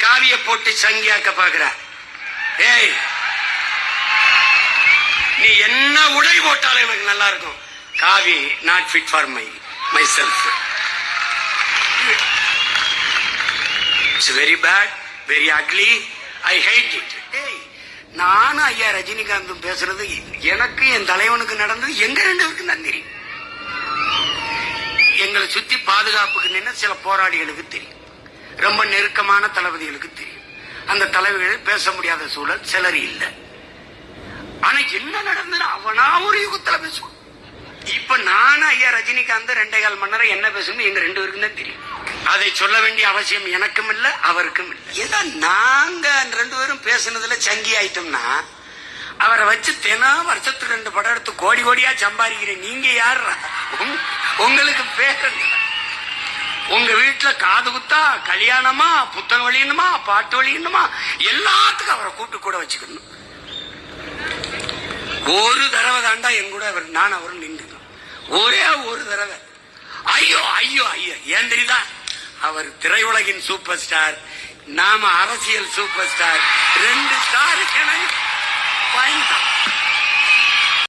காவிய போட்டு சங்கியாக்க பாக்குற. ஏய், நீ என்ன உடை போட்டாலும் எனக்கு நல்லா இருக்கும். காவி not fit for myself. It's very bad, very ugly, I hate it. நானும் ஐயா ரஜினிகாந்தும் பேசுறது எனக்கு என் தலைவனுக்கு நடந்தது எங்க ரெண்டு பேருக்கு தான் தெரியும். எங்களை சுத்தி பாதுகாப்புக்கு நின்று சில போராளிகளுக்கு தெரியும், ரொம்ப நெருக்கமான தளபதிகளுக்கு தெரியும். அந்த தலைவர்கள் பேச முடியாத சூழல் சிலர் இல்லை. ஆனா என்ன நடந்தது அவனா ஒரு யுகத்துல பேசுவோம். இப்ப நானும் ஐயா ரஜினிகாந்த் 2.25 மணி நேரம் என்ன பேசணும் எங்க ரெண்டு பேருக்கும் தான் தெரியும். அதை சொல்ல வேண்டிய அவசியம் எனக்கும் இல்ல, அவருக்கும் இல்லை. ஏதோ நாங்க ரெண்டு பேரும் பேசுனதுல சங்கி ஆயிட்டோம்னா அவரை வச்சு தினம் வருஷத்துக்கு 2 படம் எடுத்து கோடி கோடியா சம்பாதிக்கிறேன். நீங்க யார்? உங்களுக்கு பேர் உங்க வீட்டுல காது குத்தா, கல்யாணமா, புத்தகம் வெளியணுமா, பாட்டு வெளியணுமா, எல்லாத்துக்கும் அவரை கூட்டு கூட வச்சுக்கணும். ஒரு தடவை தாண்டா என் கூட நான் அவரும் நின்றுக்கணும். ஒரே ஒரு தடவை. ஐயோ ஐயோ ஐயோ, ஏன் தெரியுதா? அவர் திரையுலகின் சூப்பர் ஸ்டார், நாம அரசியல் சூப்பர் ஸ்டார். 2 ஸ்டார் பயன்தான்.